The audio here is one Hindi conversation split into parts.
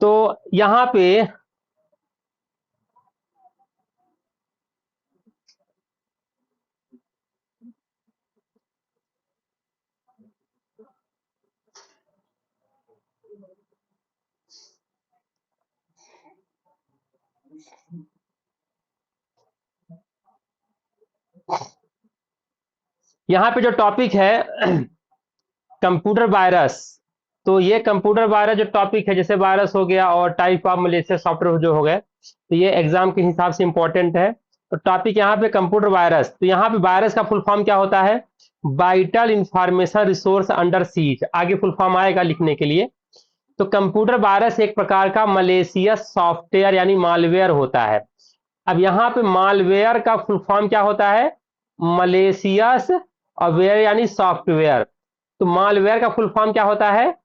तो यहाँ पे जो टॉपिक है कंप्यूटर वायरस। तो ये कंप्यूटर वायरस जो टॉपिक है, जैसे वायरस हो गया और टाइप ऑफ मलेशियस सॉफ्टवेयर जो हो गए, तो ये एग्जाम के हिसाब से इंपॉर्टेंट है। तो टॉपिक यहाँ पे कंप्यूटर वायरस। तो यहाँ पे वायरस का फुल फॉर्म क्या होता है? Vital information resource under seize, आगे फुल फॉर्म आएगा लिखने के लिए। तो कंप्यूटर वायरस एक प्रकार का मलेशियस सॉफ्टवेयर यानी मालवेयर होता है। अब यहाँ पे मालवेयर का फुल फॉर्म क्या होता है? मलेशियस और वेयर यानी सॉफ्टवेयर। तो मालवेयर का फुल फॉर्म क्या होता है?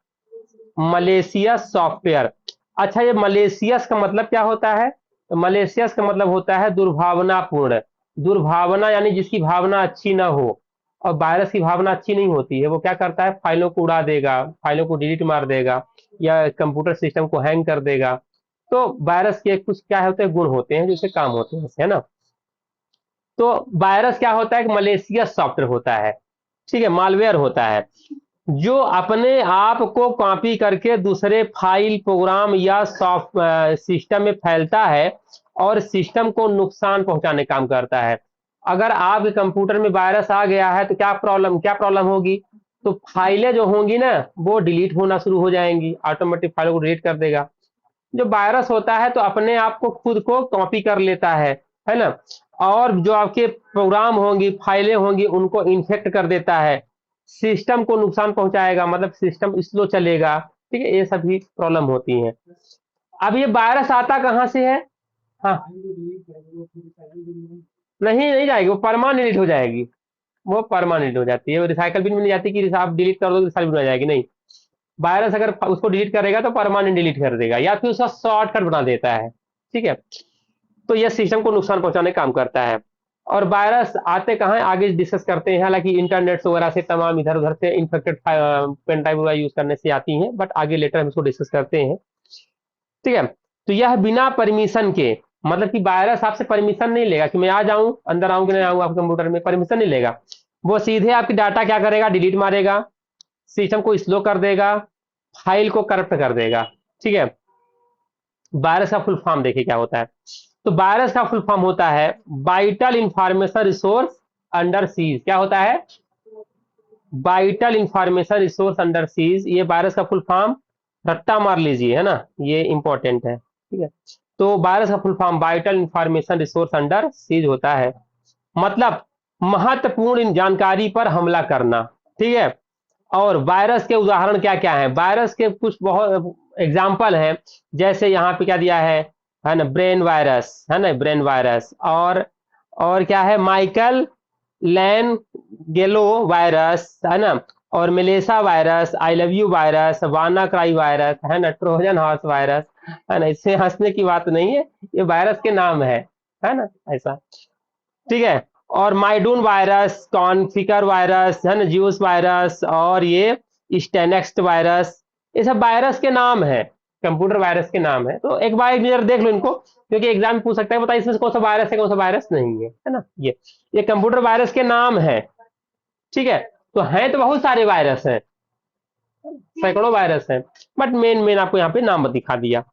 Malicious software. अच्छा, ये मलेशियस का मतलब क्या होता है? तो मलेशियस का मतलब होता है दुर्भावनापूर्ण। दुर्भावना यानी जिसकी भावना अच्छी ना हो। और वायरस की भावना अच्छी नहीं होती है, वो क्या करता है? फाइलों को उड़ा देगा, फाइलों को डिलीट मार देगा, या कंप्यूटर सिस्टम को हैंग कर देगा। तो वायरस के कुछ क्या होते हैं, गुण होते हैं, जिससे काम होते हैं, है ना। तो वायरस क्या होता है? मलेशियस सॉफ्टवेयर होता है, ठीक है, मालवेयर होता है, जो अपने आप को कॉपी करके दूसरे फाइल, प्रोग्राम या सॉफ्ट सिस्टम में फैलता है और सिस्टम को नुकसान पहुंचाने का काम करता है। अगर आपके कंप्यूटर में वायरस आ गया है तो क्या प्रॉब्लम होगी? तो फाइलें जो होंगी ना, वो डिलीट होना शुरू हो जाएंगी, ऑटोमेटिक फाइलों को डिलीट कर देगा। जो वायरस होता है तो अपने आप को खुद को कॉपी कर लेता है ना। और जो आपके प्रोग्राम होंगी, फाइलें होंगी, उनको इन्फेक्ट कर देता है, सिस्टम को नुकसान पहुंचाएगा, मतलब सिस्टम स्लो चलेगा। ठीक है, ये सभी प्रॉब्लम होती हैं। अब ये वायरस आता कहाँ से है? हाँ, नहीं नहीं जाएगी, वो परमानेंट हो जाएगी। वो परमानेंट हो जाती है, वो रिसाइकल बिन में नहीं जाती कि आप डिलीट कर दो तो रिसाइकल बिन में आ जाएगी, नहीं। वायरस अगर उसको डिलीट करेगा तो परमानेंट डिलीट कर देगा, या फिर उसका शॉर्टकट बना देता है। ठीक है। तो यह सिस्टम को नुकसान पहुंचाने का काम करता है। और वायरस आते कहाँ हैं, आगे डिस्कस करते हैं। हालांकि इंटरनेट वगैरह से तमाम इधर उधर से इन्फेक्टेड पेन ड्राइव वगैरह यूज करने से आती हैं, बट आगे लेटर हम इसको डिस्कस करते हैं। ठीक है। तो यह बिना परमिशन के, मतलब कि वायरस आपसे परमिशन नहीं लेगा कि मैं आ जाऊं, अंदर आऊं कि नहीं आऊं, आपके कंप्यूटर में परमिशन नहीं लेगा। वो सीधे आपकी डाटा क्या करेगा? डिलीट मारेगा, सिस्टम को स्लो कर देगा, फाइल को करप्ट कर देगा। ठीक है। वायरस का फुल फॉर्म देखिए क्या होता है। तो वायरस का फुल फॉर्म होता है vital information resource under seize. क्या होता है? Vital information resource under seize, ये वायरस का फुल फॉर्म रट्टा मार लीजिए, है ना, ये इंपॉर्टेंट है। ठीक है। तो वायरस का full form vital information resource under seize होता है, मतलब महत्वपूर्ण जानकारी पर हमला करना। ठीक है। और वायरस के उदाहरण क्या क्या हैं? वायरस के कुछ बहुत एग्जाम्पल हैं। जैसे यहाँ पे क्या दिया है ना, ब्रेन वायरस, है ना, ब्रेन वायरस। और क्या है? माइकल लैन गेलो वायरस, है ना। और Melissa virus, I love you virus, वाना क्राई वायरस, है ना, ट्रोजन हॉर्स वायरस, है ना। इससे हंसने की बात नहीं है, ये वायरस के नाम है ना, ऐसा। ठीक है। और माइडून वायरस, कॉन्फिकर वायरस, है ना, ज्यूस वायरस, और ये स्टेनेक्स्ट वायरस, ये सब वायरस के नाम है, कंप्यूटर वायरस के नाम है। तो एक बार एक नजर देख लो इनको, क्योंकि एग्जाम में पूछ सकता है, बताइए इसमें से कौन सा वायरस है, कौन सा वायरस नहीं है ना। ये कंप्यूटर वायरस के नाम है। ठीक है। तो हैं तो बहुत सारे वायरस हैं, सैकड़ों वायरस हैं, बट मेन मेन आपको यहाँ पे नाम दिखा दिया।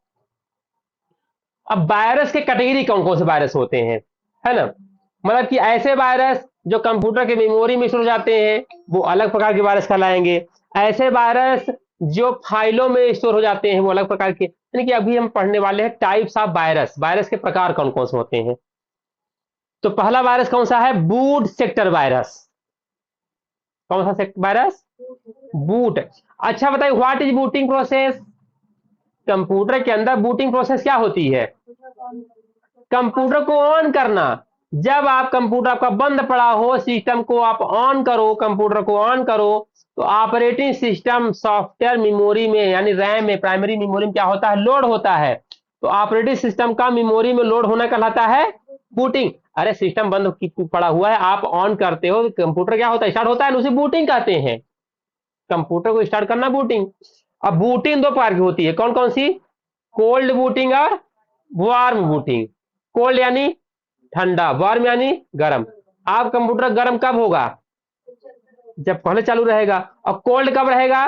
अब वायरस के कैटेगरी कौन कौन से वायरस होते हैं, है ना। मतलब कि ऐसे वायरस जो कंप्यूटर के मेमोरी में स्टोर हो जाते हैं, वो अलग प्रकार के वायरस कहलाएंगे। ऐसे वायरस जो फाइलों में स्टोर हो जाते हैं, वो अलग प्रकार के। यानी कि अभी हम पढ़ने वाले हैं टाइप्स ऑफ वायरस, वायरस के प्रकार कौन कौन से होते हैं। तो पहला वायरस कौन सा है? Boot sector virus. कौन सा वायरस? बूट। अच्छा बताइए, what is booting process? Computer के अंदर बूटिंग प्रोसेस क्या होती है? कंप्यूटर को ऑन करना। जब आप कंप्यूटर आपका बंद पड़ा हो, सिस्टम को आप ऑन करो, कंप्यूटर को ऑन करो, तो ऑपरेटिंग सिस्टम सॉफ्टवेयर मेमोरी में यानी रैम में, प्राइमरी मेमोरी में क्या होता है? लोड होता है। तो ऑपरेटिंग सिस्टम का मेमोरी में लोड होना कहलाता है बूटिंग। अरे सिस्टम बंद पड़ा हुआ है, आप ऑन करते हो, कंप्यूटर क्या होता है? स्टार्ट होता है, उसे बूटिंग कहते हैं। कंप्यूटर को स्टार्ट करना बूटिंग। अब बूटिंग दो प्रकार की होती है, कौन कौन सी? कोल्ड बूटिंग और वार्म बूटिंग। कोल्ड यानी ठंडा, वार्म यानी गर्म। आप कंप्यूटर गर्म कब होगा? जब पहले चालू रहेगा। और कोल्ड कब रहेगा?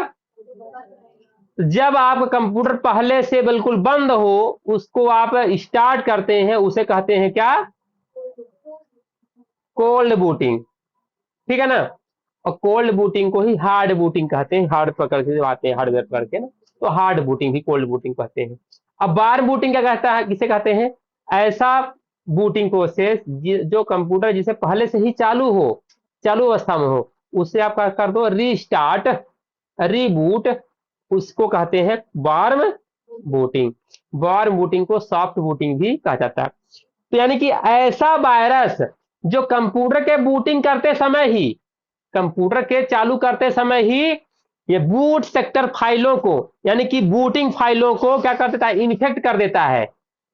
जब आप कंप्यूटर पहले से बिल्कुल बंद हो, उसको आप स्टार्ट करते हैं, उसे कहते हैं क्या? Cold booting. ठीक है ना? और कोल्ड बूटिंग को ही हार्ड बूटिंग कहते हैं, हार्ड पकड़ के जब आते हैं हार्डवेयर पकड़ के ना, तो हार्ड बूटिंग भी कोल्ड बूटिंग कहते हैं। अब बार बूटिंग क्या कहता है, किसे कहते हैं? ऐसा बूटिंग प्रोसेस जो कंप्यूटर जिसे पहले से ही चालू हो, चालू अवस्था में हो, उसे आप क्या कर दो? रीस्टार्ट, रीबूट, उसको कहते हैं वार्म बूटिंग। वार्म बूटिंग को सॉफ्ट बूटिंग भी कहा जाता है। तो यानी कि ऐसा वायरस जो कंप्यूटर के बूटिंग करते समय ही, कंप्यूटर के चालू करते समय ही ये बूट सेक्टर फाइलों को, यानी कि बूटिंग फाइलों को क्या कर देता है? इन्फेक्ट कर देता है,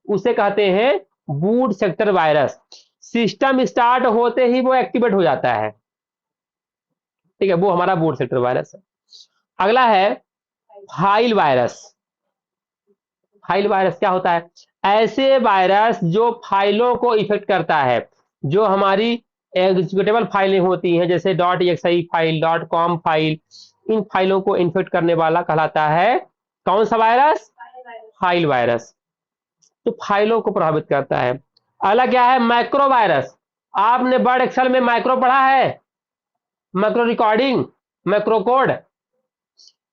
उसे कहते हैं boot sector virus. System start होते ही वो एक्टिवेट हो जाता है। ठीक है, वो हमारा बूट सेक्टर वायरस है। अगला है फाइल वायरस। फाइल वायरस क्या होता है? ऐसे वायरस जो फाइलों को इफेक्ट करता है, जो हमारी एग्जीक्यूटेबल फाइलें होती हैं, जैसे dot XI file, dot com file, इन फाइलों को इन्फेक्ट करने वाला कहलाता है कौन सा वायरस? File virus. तो फाइलों को प्रभावित करता है। अगला क्या है? Macro virus. आपने वर्ड एक्सेल में मैक्रो पढ़ा है? मैक्रो रिकॉर्डिंग, मैक्रो कोड,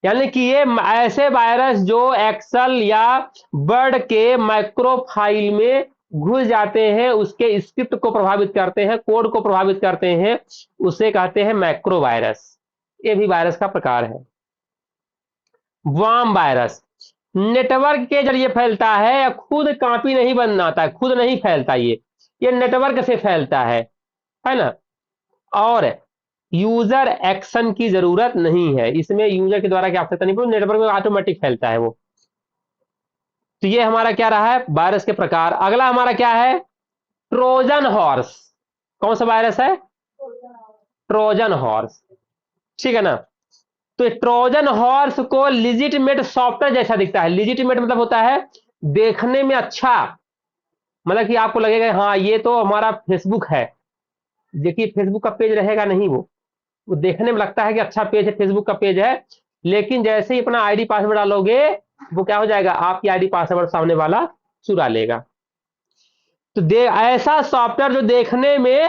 यानी कि ये ऐसे वायरस जो एक्सेल या वर्ड के माइक्रो फाइल में घुस जाते हैं, उसके स्क्रिप्ट को प्रभावित करते हैं, कोड को प्रभावित करते हैं, उसे कहते हैं मैक्रो वायरस। ये भी वायरस का प्रकार है। वार्म वायरस नेटवर्क के जरिए फैलता है, या खुद कॉपी नहीं बनाता, खुद नहीं फैलता, ये नेटवर्क से फैलता है ना? और यूजर एक्शन की जरूरत नहीं है, इसमें यूजर के द्वारा की आवश्यकता नहीं पड़ती, नेटवर्क में ऑटोमेटिक फैलता है वो। तो ये हमारा क्या रहा है? वायरस के प्रकार। अगला हमारा क्या है? Trojan horse. कौन सा वायरस है? Trojan horse. ठीक है ना? तो ट्रोजन हॉर्स को लिजिटमेट सॉफ्टवेयर जैसा दिखता है। लिजिटमेट मतलब होता है देखने में अच्छा, मतलब कि आपको लगेगा हाँ ये तो हमारा फेसबुक है। देखिए फेसबुक का पेज रहेगा नहीं, वो देखने में लगता है कि अच्छा पेज है, फेसबुक का पेज है, लेकिन जैसे ही अपना आईडी पासवर्ड डालोगे, वो क्या हो जाएगा? आपकी आईडी पासवर्ड सामने वाला चुरा लेगा। तो ऐसा सॉफ्टवेयर जो देखने में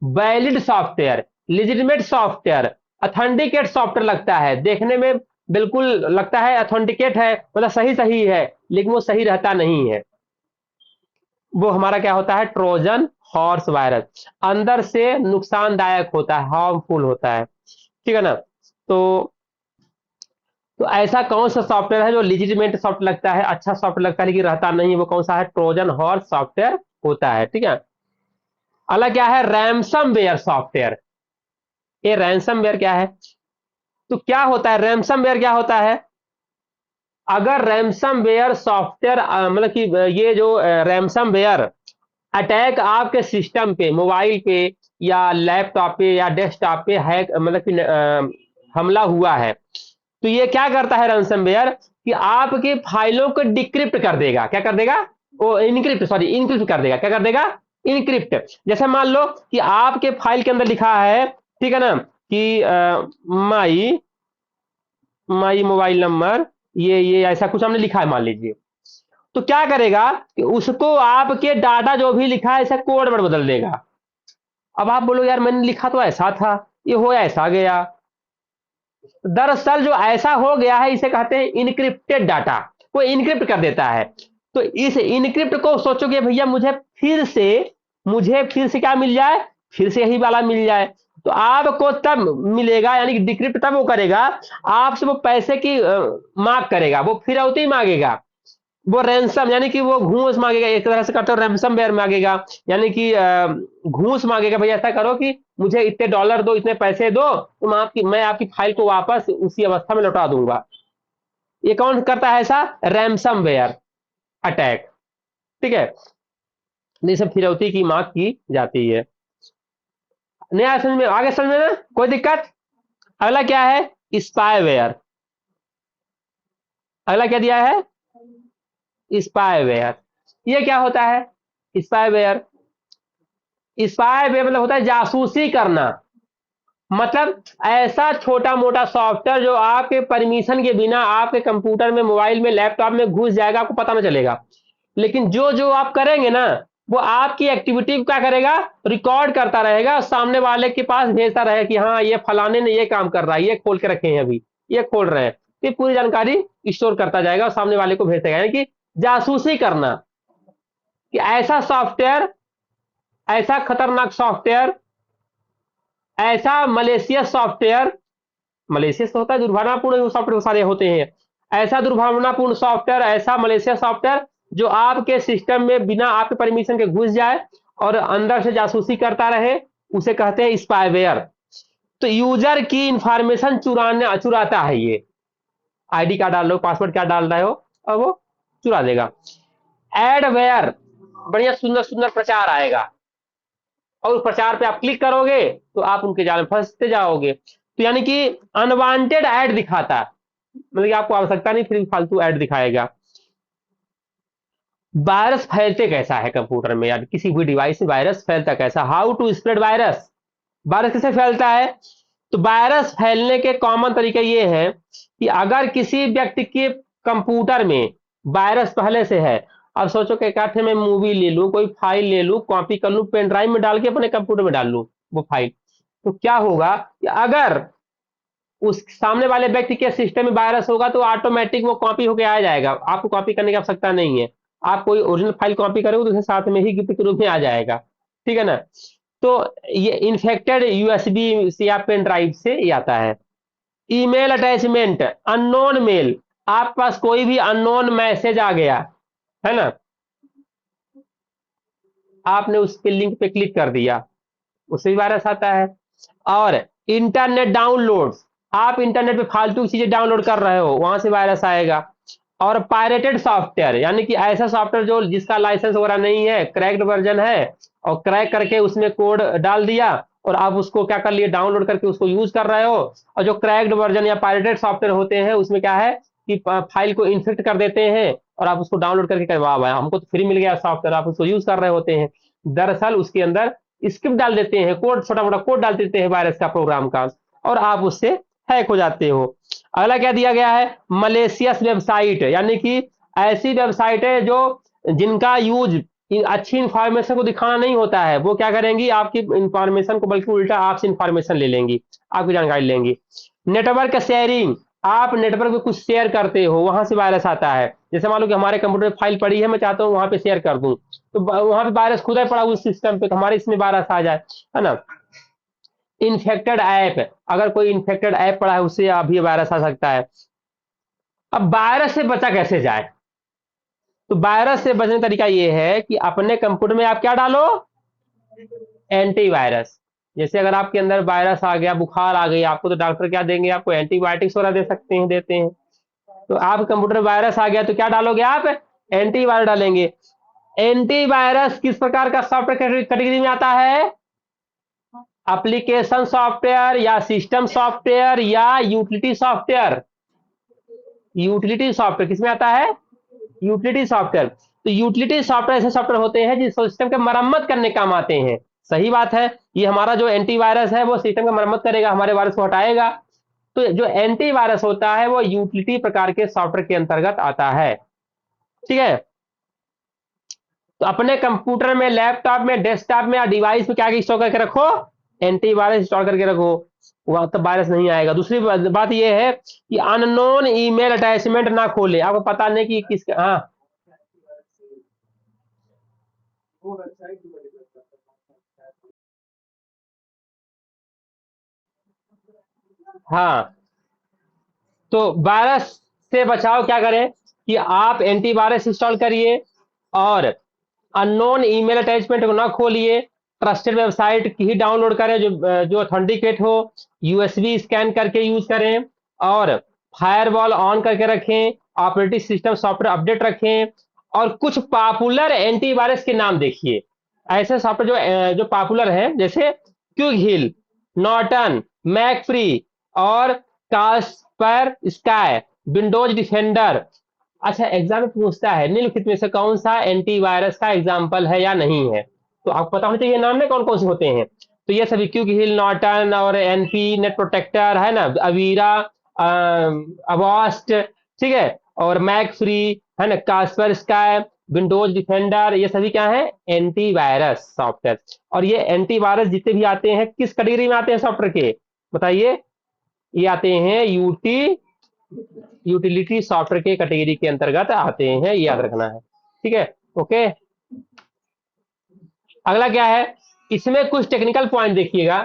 valid software, legitimate software, authenticate software लगता है, देखने में बिल्कुल लगता है अथेंटिकेट है, मतलब सही सही है, लेकिन वो सही रहता नहीं है, वो हमारा क्या होता है? Trojan horse virus. अंदर से नुकसानदायक होता है, हार्मफुल होता है। ठीक है ना? तो ऐसा कौन सा सॉफ्टवेयर है जो लिजिटमेट सॉफ्टवेयर लगता है, अच्छा सॉफ्टवेयर लगता है, लेकिन रहता नहीं है? वो कौन सा है? ट्रोजन हॉर्स सॉफ्टवेयर होता है। ठीक है। अगला क्या है? Ransomware software. ये रैंसमवेयर क्या है? तो क्या होता है रैंसमवेयर? क्या होता है? अगर रैंसमवेयर सॉफ्टवेयर मतलब कि ये जो रैंसमवेयर अटैक आपके सिस्टम पे, मोबाइल पे या लैपटॉप पे या डेस्कटॉप पे हैक मतलब कि हमला हुआ है, तो ये क्या करता है रैंसमवेयर? कि आपकी फाइलों को डिक्रिप्ट कर देगा। क्या कर देगा? वो इनक्रिप्ट, सॉरी इनक्रिप्ट कर देगा। क्या कर देगा? इनक्रिप्ट। जैसे मान लो कि आपके फाइल के अंदर लिखा है, ठीक है ना, कि माई माई मोबाइल नंबर, ये ऐसा कुछ हमने लिखा है मान लीजिए। तो क्या करेगा कि उसको आपके डाटा जो भी लिखा है ऐसा कोड वर्ड बदल देगा। अब आप बोलो यार मैंने लिखा तो ऐसा था, ये हो ऐसा गया। दरअसल जो ऐसा हो गया है इसे कहते हैं इनक्रिप्टेड डाटा, वो इनक्रिप्ट कर देता है। तो इस इनक्रिप्ट को सोचो कि भैया मुझे फिर से क्या मिल जाए? फिर से यही वाला मिल जाए। तो आपको तब मिलेगा, यानी कि डिक्रिप्ट तब वो करेगा, आपसे वो पैसे की मांग करेगा, वो फिरौती मांगेगा। वो रैंसम यानी कि वो घूस मांगेगा, एक तरह से करते हो रैंसम वेयर मांगेगा, यानी कि घूस मांगेगा, भैया ऐसा करो कि मुझे इतने डॉलर दो, इतने पैसे दो, मैं आपकी फाइल को वापस उसी अवस्था में लौटा दूंगा। ये कौन करता है ऐसा? Ransomware attack. ठीक है। ये सब फिरौती की मांग की जाती है। नया समझ में आगे, समझ में ना कोई दिक्कत? अगला क्या है? स्पाईवेयर। अगला क्या दिया है? स्पाईवेयर। ये क्या होता है स्पाईवेयर? स्पाईवेयर मतलब होता है जासूसी करना। मतलब ऐसा छोटा मोटा सॉफ्टवेयर जो आपके परमिशन के बिना आपके कंप्यूटर में, मोबाइल में, लैपटॉप में घुस जाएगा, आपको पता ना चलेगा। लेकिन जो जो आप करेंगे ना, वो आपकी एक्टिविटी को क्या करेगा, रिकॉर्ड करता रहेगा, सामने वाले के पास भेजता रहेगा कि हाँ ये फलाने ने ये काम कर रहा है, ये खोल के रखे हैं, अभी ये खोल रहे हैं। ये पूरी जानकारी स्टोर करता जाएगा और सामने वाले को भेजता जाएगा। यानी कि जासूसी करना, कि ऐसा सॉफ्टवेयर, ऐसा खतरनाक सॉफ्टवेयर, ऐसा मलेशियस सॉफ्टवेयर, मलेशियस तो होता है दुर्भावनापूर्ण सॉफ्टवेयर सारे होते हैं, ऐसा दुर्भावनापूर्ण सॉफ्टवेयर, ऐसा मलेशियस सॉफ्टवेयर जो आपके सिस्टम में बिना आपके परमिशन के घुस जाए और अंदर से जासूसी करता रहे, उसे कहते हैं स्पाईवेयर। तो यूजर की इंफॉर्मेशन चुराता है ये। आईडी कार्ड डाल लो, पासवर्ड क्या डाल रहे हो, और वो चुरा देगा। एडवेयर, बढ़िया सुंदर सुंदर प्रचार आएगा, और उस प्रचार पे आप क्लिक करोगे तो आप उनके जाल में फंसते जाओगे। तो यानी कि अनवांटेड ऐड दिखाता है, मतलब कि आपको आवश्यकता नहीं, फिर फालतू ऐड दिखाएगा। वायरस फैलते कैसा है कंप्यूटर में, यार किसी भी डिवाइस में वायरस फैलता कैसा? How to spread virus, virus कैसे फैलता है? तो वायरस फैलने के कॉमन तरीके ये हैं कि अगर किसी व्यक्ति के कंप्यूटर में वायरस पहले से है, अब सोचो कि इकट्ठे में मूवी ले लूं, कोई फाइल ले लूं, कॉपी कर लूं, पेन ड्राइव में डाल के अपने कंप्यूटर में डाल लूं वो फाइल, तो क्या होगा कि अगर उस सामने वाले व्यक्ति के सिस्टम में वायरस होगा तो ऑटोमेटिक वो कॉपी होकर आ जाएगा, आपको कॉपी करने की आवश्यकता नहीं है। आप कोई ओरिजिनल फाइल कॉपी करोगे तो उसे साथ में ही गिफ्ट के रूप में आ जाएगा, ठीक है ना? तो ये इन्फेक्टेड यूएसबी से या पेन ड्राइव से ये आता है। ईमेल अटैचमेंट, अननोन मेल, आप पास कोई भी अननोन मैसेज आ गया है ना, आपने उसके लिंक पे क्लिक कर दिया, उससे भी वायरस आता है। और इंटरनेट डाउनलोड, आप इंटरनेट पे फालतू चीजें डाउनलोड कर रहे हो, वहां से वायरस आएगा। और पायरेटेड सॉफ्टवेयर, यानी कि ऐसा सॉफ्टवेयर जो जिसका लाइसेंस वगैरह नहीं है, क्रैक्ड वर्जन है, और क्रैक करके उसमें कोड डाल दिया और आप उसको क्या कर लिए, डाउनलोड करके उसको यूज कर रहे हो। और जो क्रैक्ड वर्जन या पायरेटेड सॉफ्टवेयर होते हैं उसमें क्या है कि फाइल को इन्फेक्ट कर देते हैं और आप उसको डाउनलोड करके करवा वाह हमको तो फ्री मिल गया सॉफ्टवेयर, आप उसको यूज कर रहे होते हैं। दरअसल उसके अंदर स्क्रिप्ट डाल देते हैं, कोड, छोटा मोटा कोड डाल देते हैं वायरस का, प्रोग्राम का, और आप उससे हैक हो जाते हो। अगला क्या दिया गया है, मलेशियस वेबसाइट, यानी कि ऐसी वेबसाइट है जो जिनका यूज अच्छी इंफॉर्मेशन को दिखाना नहीं होता है, वो क्या करेंगी, आपकी इंफॉर्मेशन को बल्कि उल्टा आपसे इंफॉर्मेशन ले लेंगी, आपकी जानकारी लेंगी। नेटवर्क शेयरिंग, आप नेटवर्क पे कुछ शेयर करते हो, वहां से वायरस आता है। जैसे मान लो कि हमारे कंप्यूटर में फाइल पड़ी है, मैं चाहता हूँ वहां पे शेयर कर दूं, तो वहां पे वायरस खुदा ही पड़ा उस सिस्टम पे, तो हमारे इसमें वायरस आ जाए, है ना? इन्फेक्टेड ऐप, अगर कोई इन्फेक्टेड ऐप पड़ा है उससे अभी वायरस आ सकता है। अब वायरस से बचा कैसे जाए? तो वायरस से बचने का तरीका ये है कि अपने कंप्यूटर में आप क्या डालो, एंटीवायरस। जैसे अगर आपके अंदर वायरस आ गया, बुखार आ गई आपको, तो डॉक्टर क्या देंगे, आपको एंटीबायोटिक्स वगैरह दे सकते हैं, देते हैं। तो आप कंप्यूटर में वायरस आ गया तो क्या डालोगे आप, एंटीवायरस डालेंगे। एंटीवायरस किस प्रकार का सॉफ्टवेयर कैटेगरी में आता है, एप्लीकेशन सॉफ्टवेयर या सिस्टम सॉफ्टवेयर या यूटिलिटी सॉफ्टवेयर। यूटिलिटी सॉफ्टवेयर किसमें आता है, यूटिलिटी सॉफ्टवेयर। तो यूटिलिटी सॉफ्टवेयर ऐसे सॉफ्टवेयर होते हैं जिस सिस्टम के मरम्मत करने काम आते हैं। सही बात है, ये हमारा जो एंटीवायरस है वो सिस्टम का मरम्मत करेगा, हमारे वायरस को हटाएगा। तो जो एंटीवायरस होता है वो यूटिलिटी प्रकार के सॉफ्टवेयर के अंतर्गत आता है, ठीक है? तो अपने कंप्यूटर में, लैपटॉप में, डेस्कटॉप में या डिवाइस में क्या इंस्टॉल करके रखो, एंटीवायरस इंस्टॉल करके रखो, वहां तब वायरस नहीं आएगा। दूसरी बात यह है कि अननोन ईमेल अटैचमेंट ना खोले, आपको पता नहीं कि किस, हाँ हाँ। तो वायरस से बचाव क्या करें कि आप एंटीवायरस इंस्टॉल करिए, और अननोन ईमेल अटैचमेंट को ना खोलिए, ट्रस्टेड वेबसाइट की ही डाउनलोड करें जो जो ऑथेंटिकेट हो, यूएसबी स्कैन करके यूज करें, और फायरवॉल ऑन करके रखें, ऑपरेटिंग सिस्टम सॉफ्टवेयर अपडेट रखें। और कुछ पॉपुलर एंटीवायरस के नाम देखिए, ऐसे सॉफ्टवेयर जो पॉपुलर हैं, जैसे Quick Heal, Norton, McAfee, और कास्पर स्काई, विंडोज डिफेंडर, अच्छा, एग्जाम में पूछता है निम्नलिखित में से कौन सा एंटीवायरस का एग्जाम्पल है या नहीं है, तो आपको पता होना चाहिए नाम में कौन कौन से होते हैं। तो ये सभी क्यूक हिल, नॉर्टन और एनपी नेट प्रोटेक्टर है ना, अवीरा, अवास्ट, ठीक है, और मैक फ्री है ना, कास्पर स्काई, विंडोज डिफेंडर, ये सभी क्या है, एंटीवायरस सॉफ्टवेयर। और ये एंटीवायरस जितने भी आते हैं किस कैटेगरी में आते हैं सॉफ्टवेयर के, बताइए। ये आते हैं यूटिलिटी सॉफ्टवेयर के कैटेगरी के अंतर्गत आते हैं, ये याद रखना है, ठीक है। ओके, अगला क्या है, इसमें कुछ टेक्निकल पॉइंट देखिएगा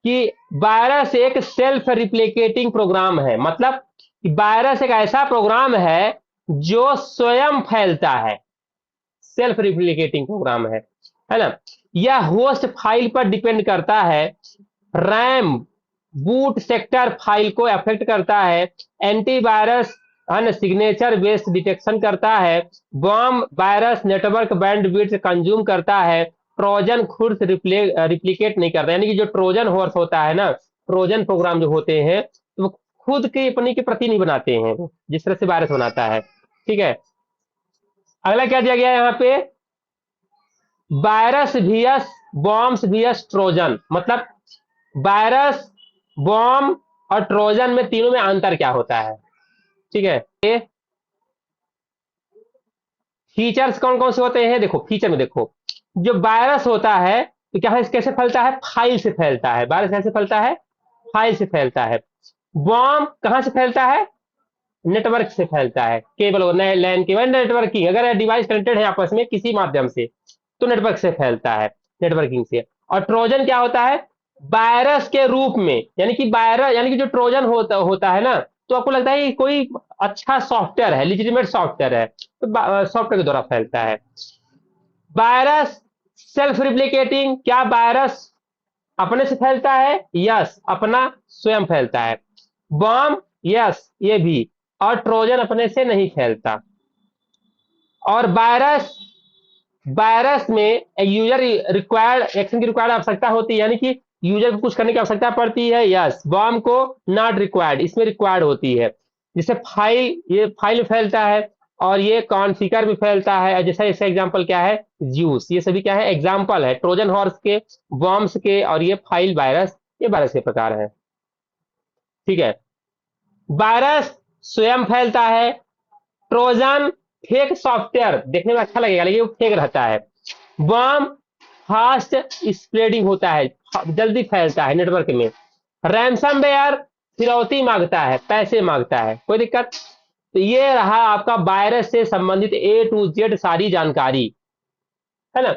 कि वायरस एक सेल्फ रिप्लिकेटिंग प्रोग्राम है, मतलब वायरस एक ऐसा प्रोग्राम है जो स्वयं फैलता है, सेल्फ रिप्लिकेटिंग प्रोग्राम है ना। यह होस्ट फाइल पर डिपेंड करता है, रैम बूट सेक्टर फाइल को अफेक्ट करता है, एंटीवायरस है ना सिग्नेचर बेस्ड डिटेक्शन करता है, bomb virus network bandwidth consume करता है, ट्रोजन खुद से रिप्लिकेट नहीं करता, यानी कि जो ट्रोजन हॉर्स होता है ना, ट्रोजन प्रोग्राम जो होते हैं, तो वो खुद की अपनी की प्रति नहीं बनाते हैं, वो जिस तरह से वायरस बनाता है, ठीक है। अगला क्या दिया गया है यहाँ पे, virus vs bombs vs Trojan, मतलब वायरस, बॉम्ब और ट्रोजन में तीनों में अंतर क्या होता है, ठीक है। ये फीचर्स कौन कौन से होते हैं, देखो फीचर में देखो, जो वायरस होता है तो क्या है, कैसे फैलता है, फाइल से फैलता है, वायरस कैसे फैलता है, फाइल से फैलता है। बॉम्ब कहां से फैलता है, नेटवर्क से फैलता है, केबल लैन केबल नेटवर्किंग, अगर डिवाइस कनेक्टेड है आपस में किसी माध्यम से तो नेटवर्क से फैलता है, नेटवर्किंग से। और ट्रोजन क्या होता है, वायरस के रूप में, यानी कि वायरस यानी कि जो ट्रोजन होता है ना, तो आपको लगता है कि कोई अच्छा सॉफ्टवेयर है, लिजिटिमेट सॉफ्टवेयर है, तो सॉफ्टवेयर के द्वारा फैलता है। वायरस सेल्फ रिप्लिकेटिंग, क्या वायरस अपने से फैलता है, यस अपना स्वयं फैलता है। बॉम्ब, यस ये भी। और ट्रोजन अपने से नहीं फैलता। और वायरस वायरस में यूजर रिक्वायर्ड एक्शन की रिक्वायर्ड आवश्यकता होती है, यानी कि यूजर को कुछ करने की आवश्यकता पड़ती है, यस। बॉम्ब को नॉट रिक्वायर्ड, इसमें रिक्वायर्ड होती है। जैसे फाइल, ये फाइल में फैलता है, और ये कॉन्फ़िगर में फैलता है, जैसा इसका एग्जांपल क्या है, ज्यूस, ये सभी क्या है, एग्जांपल है ट्रोजन हॉर्स के, बॉम्ब्स के, और ये फाइल वायरस, ये वायरस के प्रकार है, ठीक है। वायरस स्वयं फैलता है, ट्रोजन फेक सॉफ्टवेयर, देखने में अच्छा लगेगा लेकिन वो फेक रहता है। वर्म फास्ट स्प्रेडिंग होता है, जल्दी फैलता है नेटवर्क में। रैंसमवेयर फिरौती मांगता है, पैसे मांगता है, कोई दिक्कत। तो ये रहा आपका वायरस से संबंधित ए टू जेड सारी जानकारी, है ना।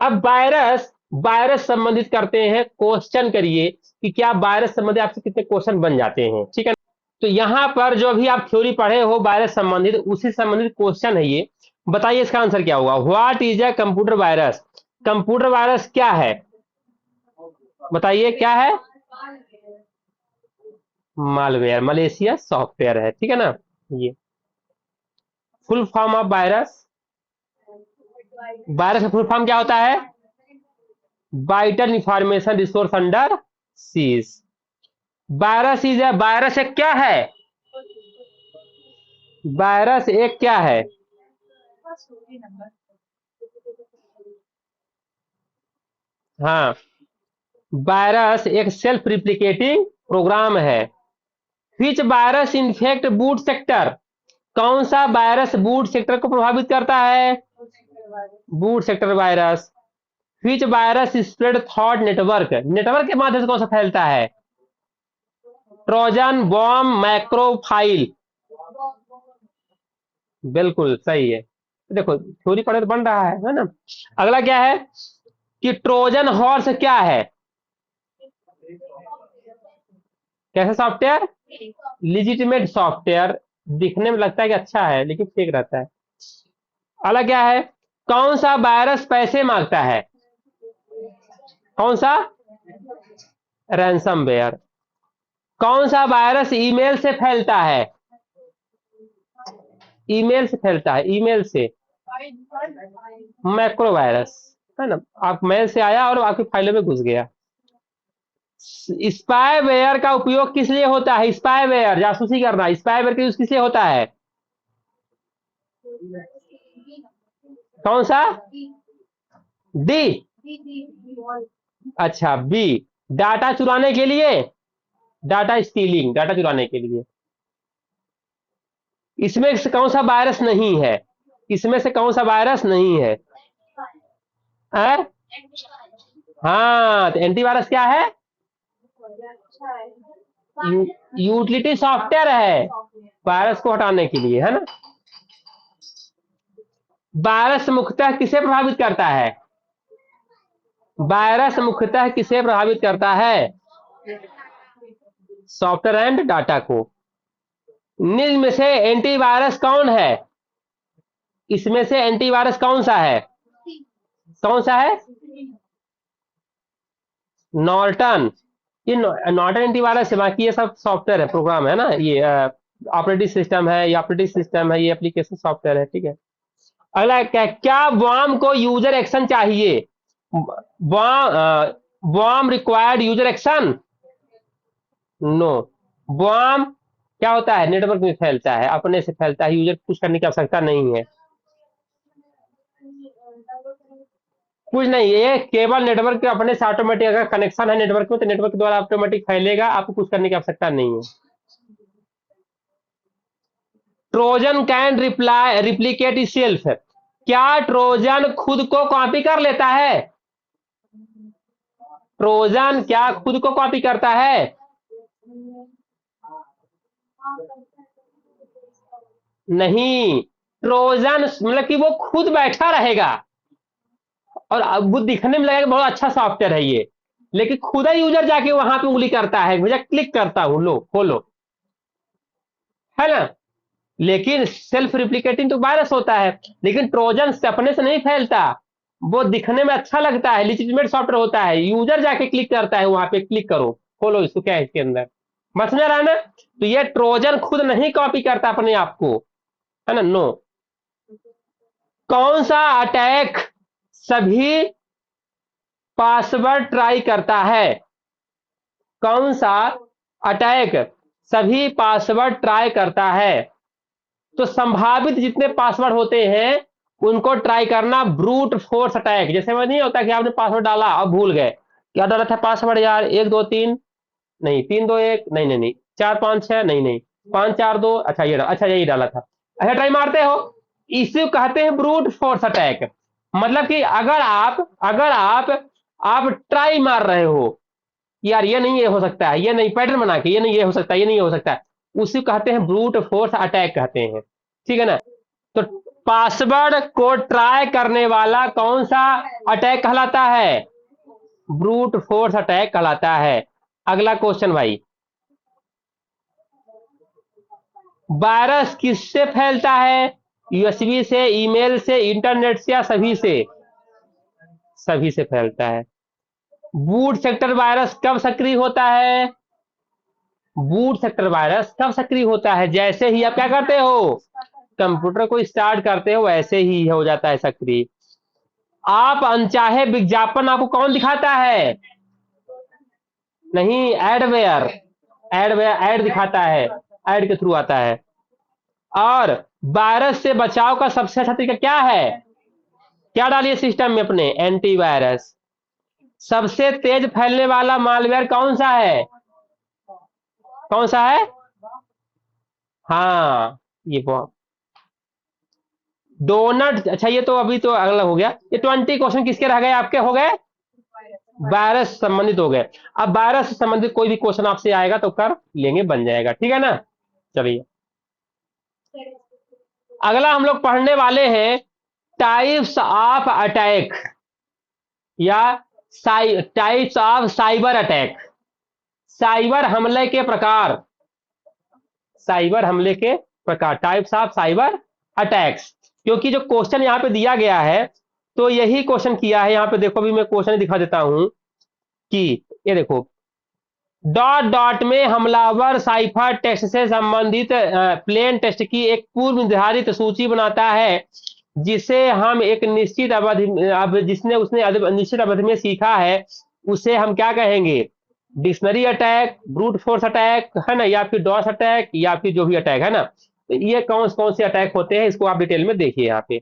अब वायरस वायरस संबंधित करते हैं, क्वेश्चन करिए कि क्या वायरस संबंधित आपसे कितने क्वेश्चन बन जाते हैं, ठीक है। तो यहां पर जो भी आप थ्योरी पढ़े हो वायरस संबंधित, उसी संबंधित क्वेश्चन है ये। बताइए इसका आंसर क्या होगा, what is a computer virus, computer virus क्या है, बताइए क्या है, मालवेयर, मलेशिया सॉफ्टवेयर है, ठीक है ना। ये full form of virus, virus का फुल फॉर्म क्या होता है, vital information resource under seize. Virus is virus एक क्या है, वायरस एक क्या है, हाँ, वायरस एक सेल्फ रिप्लिकेटिंग प्रोग्राम है। Which virus infect boot sector, कौन सा वायरस बूट सेक्टर को प्रभावित करता है, boot sector virus. Which virus spread through network, network के माध्यम से कौन सा फैलता है, ट्रोजन, बॉम्ब, मैक्रोफाइल, बिल्कुल सही है। देखो थ्योरी पढ़े तो बन रहा है ना। अगला क्या है कि ट्रोजन हॉर्स क्या है, कैसा सॉफ्टवेयर, लिजिटिमेट सॉफ्टवेयर, दिखने में लगता है कि अच्छा है लेकिन फेक रहता है। अगला क्या है, कौन सा वायरस पैसे मांगता है, कौन सा, रैंसमवेयर। कौन सा वायरस ईमेल से फैलता है, ईमेल से फैलता है, ईमेल से, मैक्रो वायरस, है ना, आप मेल से आया और आपकी फाइलों में घुस गया। स्पाईवेयर का उपयोग किस लिए होता है? स्पाईवेयर, जासूसी करना, स्पाईवेयर का यूज किस लिए होता है? कौन सा? डी? अच्छा, बी, डाटा चुराने के लिए, डाटा स्टीलिंग, डाटा चुराने के लिए। इसमें से कौन सा वायरस नहीं है? इसमें से कौन सा वायरस नहीं है? है? हाँ, तो एंटीवायरस क्या है? यूटिलिटी सॉफ्टवेयर है वायरस को हटाने के लिए, है ना। वायरस मुख्यतः किसे प्रभावित करता है? वायरस मुख्यतः किसे प्रभावित करता है? सॉफ्टवेयर एंड डाटा को। निम्न में से एंटीवायरस कौन है? इसमें से एंटीवायरस कौन सा है? कौन सा है? नॉर्टन। ये नॉर्टन एंटीवायरस है, बाकी ये सब सॉफ्टवेयर है, प्रोग्राम है ना, ये ऑपरेटिंग सिस्टम है, ये ऑपरेटिंग सिस्टम है, ये एप्लीकेशन सॉफ्टवेयर है, ठीक है। अगला क्या वार्म को यूजर एक्शन चाहिए? Worm required user action? No. Worm क्या होता है? नेटवर्क में फैलता है, अपने से फैलता है, यूजर कुछ करने की आवश्यकता नहीं है। कुछ नहीं, ये केवल नेटवर्क के अपने से ऑटोमेटिक, अगर कनेक्शन है नेटवर्क में तो नेटवर्क के द्वारा ऑटोमेटिक फैलेगा, आपको कुछ करने की आवश्यकता नहीं है। Trojan can reply replicate self. क्या ट्रोजन खुद को कॉपी कर लेता है? ट्रोजन क्या खुद को कॉपी करता है? नहीं, ट्रोजन मतलब कि वो खुद बैठा रहेगा और अब वो दिखने में लगेगा बहुत अच्छा सॉफ्टवेयर है ये, लेकिन खुद ही यूजर जाके वहां पे उंगली करता है, मुझे क्लिक करता हूं, लो खोलो, है ना। लेकिन सेल्फ रिप्लिकेटिंग तो वायरस होता है, लेकिन ट्रोजन से अपने से नहीं फैलता, वो दिखने में अच्छा लगता है, लिजिटिमेट सॉफ्टवेयर होता है, यूजर जाके क्लिक करता है, वहां पे क्लिक करो, खोलो इसको, क्या है इसके अंदर, समझ में आ रहा है ना। तो ये ट्रोजन खुद नहीं कॉपी करता अपने आप को, है ना, नो। कौन सा अटैक सभी पासवर्ड ट्राई करता है? कौन सा अटैक सभी पासवर्ड ट्राई करता है? तो संभावित जितने पासवर्ड होते हैं उनको ट्राई करना ब्रूट फोर्स अटैक। जैसे मैं नहीं होता कि आपने पासवर्ड डाला अब भूल गए, क्या डाला था पासवर्ड यार, 1 2 3, नहीं 3 2 1, नहीं नहीं नहीं, 4 5 6, नहीं नहीं, 5 4 2, अच्छा ये अच्छा यही डाला था, अच्छा ट्राई मारते हो, इसे कहते हैं ब्रूट फोर्स अटैक। मतलब कि अगर आप ट्राई मार रहे हो, यार ये नहीं ये हो सकता है, ये नहीं पैटर्न बना के, ये नहीं ये हो सकता है, ये नहीं ये हो सकता है, उसी कहते हैं ब्रूट फोर्स अटैक कहते हैं, ठीक है ना। तो पासवर्ड को ट्राई करने वाला कौन सा अटैक कहलाता है? ब्रूट फोर्स अटैक कहलाता है। अगला क्वेश्चन भाई, वायरस किससे फैलता है? यूएसबी से, ईमेल से, इंटरनेट से, या सभी से? सभी से फैलता है। बूट सेक्टर वायरस कब सक्रिय होता है? बूट सेक्टर वायरस कब सक्रिय होता है? जैसे ही आप क्या करते हो, कंप्यूटर को स्टार्ट करते हो, वैसे ही हो जाता है सक्रिय। आप अनचाहे विज्ञापन आपको कौन दिखाता है? नहीं, एडवेयर, एडवेयर ऐड दिखाता है, ऐड के थ्रू आता है। और वायरस से बचाव का सबसे अच्छा तरीका क्या है? क्या डालिए सिस्टम में अपने? एंटीवायरस। सबसे तेज फैलने वाला मालवेयर कौन सा है? कौन सा है? हाँ, ये बहुत डोनट। अच्छा, ये तो अभी तो अगला हो गया, ये 20 क्वेश्चन किसके रह गए? आपके हो गए, वायरस संबंधित हो गए। अब वायरस से संबंधित कोई भी क्वेश्चन आपसे आएगा तो कर लेंगे, बन जाएगा, ठीक है ना। चलिए, अगला हम लोग पढ़ने वाले हैं टाइप्स ऑफ अटैक, या types of cyber attack, cyber हमले के प्रकार, साइबर हमले के प्रकार, टाइप्स ऑफ साइबर अटैक्स। क्योंकि जो क्वेश्चन यहाँ पे दिया गया है तो यही क्वेश्चन किया है, यहाँ पे देखो, भी मैं क्वेश्चन दिखा देता हूं कि ये देखो, डॉट डॉट में हमलावर साइफर टेक्स्ट से संबंधित प्लेन टेक्स्ट की एक पूर्व निर्धारित सूची बनाता है, जिसे हम एक निश्चित अवधि, अब जिसने उसने निश्चित अवधि में सीखा है, उसे हम क्या कहेंगे? Dictionary attack, brute force attack है ना, या फिर डॉस अटैक, या फिर जो भी अटैक है ना, तो ये कौन कौन से अटैक होते हैं इसको आप डिटेल में देखिए यहाँ पे।